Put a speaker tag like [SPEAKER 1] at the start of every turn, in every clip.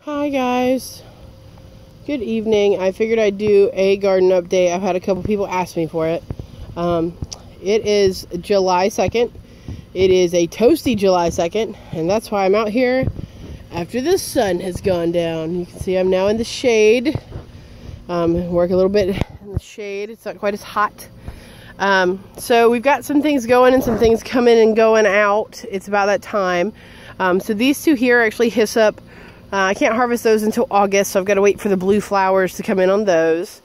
[SPEAKER 1] Hi guys, good evening. I figured I'd do a garden update. I've had a couple people ask me for it. It is July 2nd. It is a toasty July 2nd, and that's why I'm out here after the sun has gone down. You can see I'm now in the shade. Work a little bit in the shade. It's not quite as hot. So we've got some things going and some things coming and going out. It's about that time. So these two here actually hyssop. I can't harvest those until August, so I've got to wait for the blue flowers to come in on those.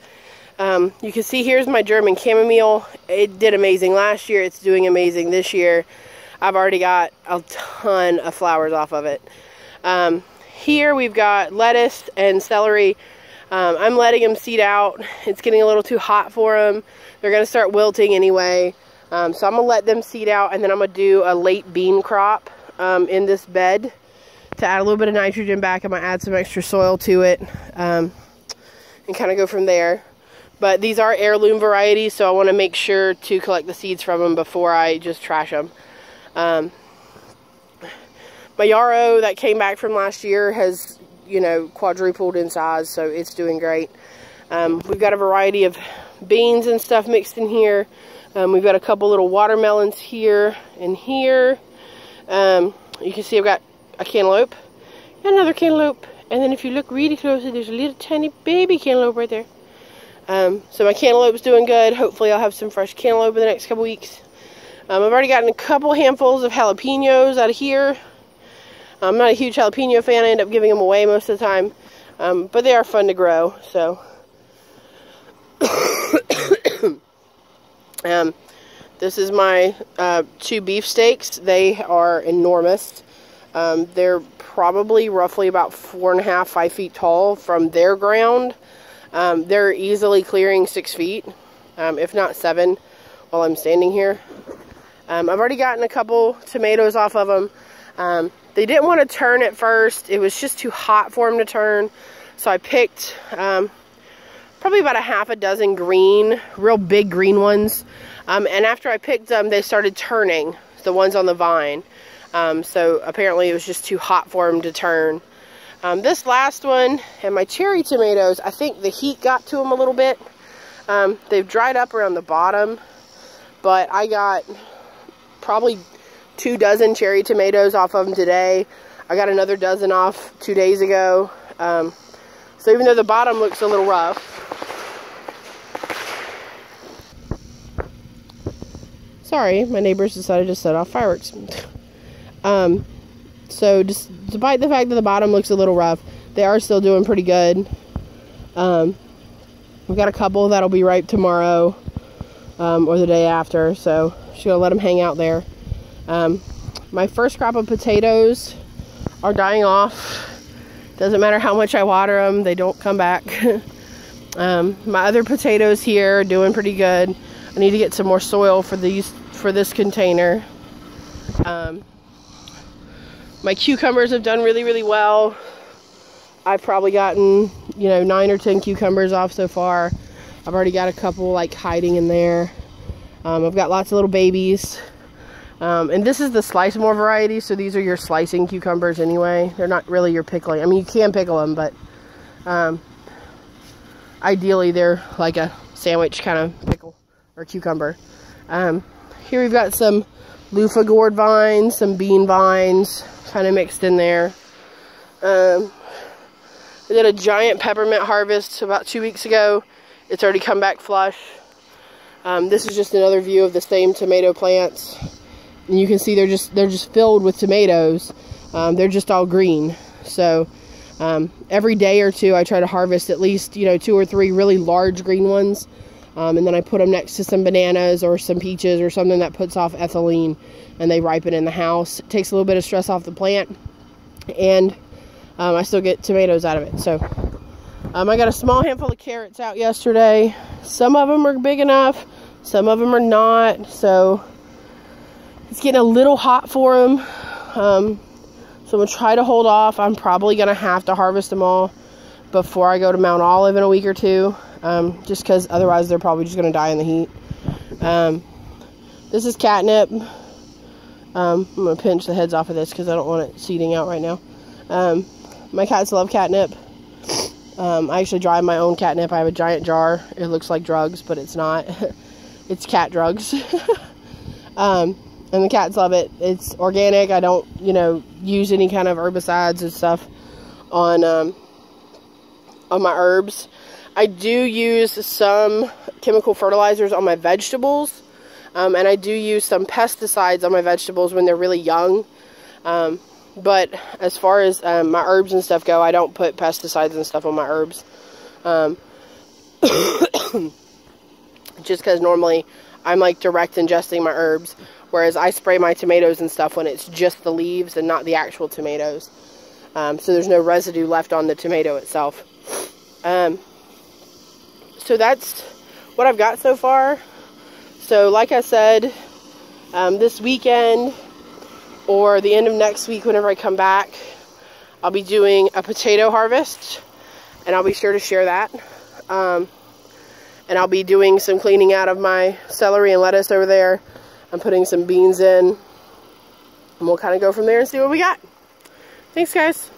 [SPEAKER 1] You can see here's my German chamomile. It did amazing last year. It's doing amazing this year. I've already got a ton of flowers off of it. Here we've got lettuce and celery. I'm letting them seed out. It's getting a little too hot for them. They're going to start wilting anyway. So I'm going to let them seed out, and then I'm going to do a late bean crop in this bed to add a little bit of nitrogen back. I'm going to add some extra soil to it and kind of go from there. But these are heirloom varieties, so I want to make sure to collect the seeds from them before I just trash them. My yarrow that came back from last year has, quadrupled in size, so it's doing great. We've got a variety of beans and stuff mixed in here. We've got a couple little watermelons here and here. You can see I've got a cantaloupe, and another cantaloupe, and then if you look really closely, there's a little tiny baby cantaloupe right there. So my cantaloupe's doing good. Hopefully I'll have some fresh cantaloupe in the next couple weeks. I've already gotten a couple handfuls of jalapenos out of here. I'm not a huge jalapeno fan. I end up giving them away most of the time, but they are fun to grow. So this is my 2 beefsteaks. They are enormous. They're probably roughly about 4.5, 5 feet tall from their ground. They're easily clearing 6 feet, if not 7, while I'm standing here. I've already gotten a couple tomatoes off of them. They didn't want to turn at first. It was just too hot for them to turn. So I picked probably about a half a dozen green, real big green ones. And after I picked them, they started turning, the ones on the vine. So apparently it was just too hot for them to turn. This last one and my cherry tomatoes, I think the heat got to them a little bit. They've dried up around the bottom, but I got probably 2 dozen cherry tomatoes off of them today. I got another dozen off 2 days ago. So even though the bottom looks a little rough, sorry, my neighbors decided to set off fireworks. So despite the fact that the bottom looks a little rough, they are still doing pretty good. We've got a couple that'll be ripe tomorrow or the day after, so just gonna let them hang out there. My first crop of potatoes are dying off. Doesn't matter how much I water them, they don't come back. My other potatoes here are doing pretty good. I need to get some more soil for this container. My cucumbers have done really, really well. I've probably gotten, 9 or 10 cucumbers off so far. I've already got a couple hiding in there. I've got lots of little babies. And this is the slice more variety, so these are your slicing cucumbers anyway. They're not really your pickling. I mean, you can pickle them, but ideally they're like a sandwich kind of pickle or cucumber. Here we've got some loofah gourd vines, some bean vines kind of mixed in there. I did a giant peppermint harvest about 2 weeks ago. It's already come back flush. This is just another view of the same tomato plants. And you can see they're just filled with tomatoes. They're just all green. So every day or two I try to harvest at least 2 or 3 really large green ones. And then I put them next to some bananas or some peaches or something that puts off ethylene, and they ripen in the house. It takes a little bit of stress off the plant, and I still get tomatoes out of it. So I got a small handful of carrots out yesterday. Some of them are big enough, some of them are not, so it's getting a little hot for them. So I'm going to try to hold off. I'm probably going to have to harvest them all before I go to Mount Olive in a week or 2. Just because otherwise they're probably just going to die in the heat. This is catnip. I'm going to pinch the heads off of this because I don't want it seeding out right now. My cats love catnip. I actually dry my own catnip. I have a giant jar. It looks like drugs, but it's not. It's cat drugs. And the cats love it. It's organic. I don't, use any kind of herbicides and stuff on my herbs. I do use some chemical fertilizers on my vegetables. And I do use some pesticides on my vegetables when they're really young. But as far as my herbs and stuff go, I don't put pesticides and stuff on my herbs. Just because normally I'm like direct ingesting my herbs. Whereas I spray my tomatoes and stuff when it's just the leaves and not the actual tomatoes. So there's no residue left on the tomato itself. So that's what I've got so far. So like I said, this weekend or the end of next week whenever I come back, I'll be doing a potato harvest. And I'll be sure to share that. And I'll be doing some cleaning out of my celery and lettuce over there. I'm putting some beans in. And we'll kind of go from there and see what we got. Thanks, guys.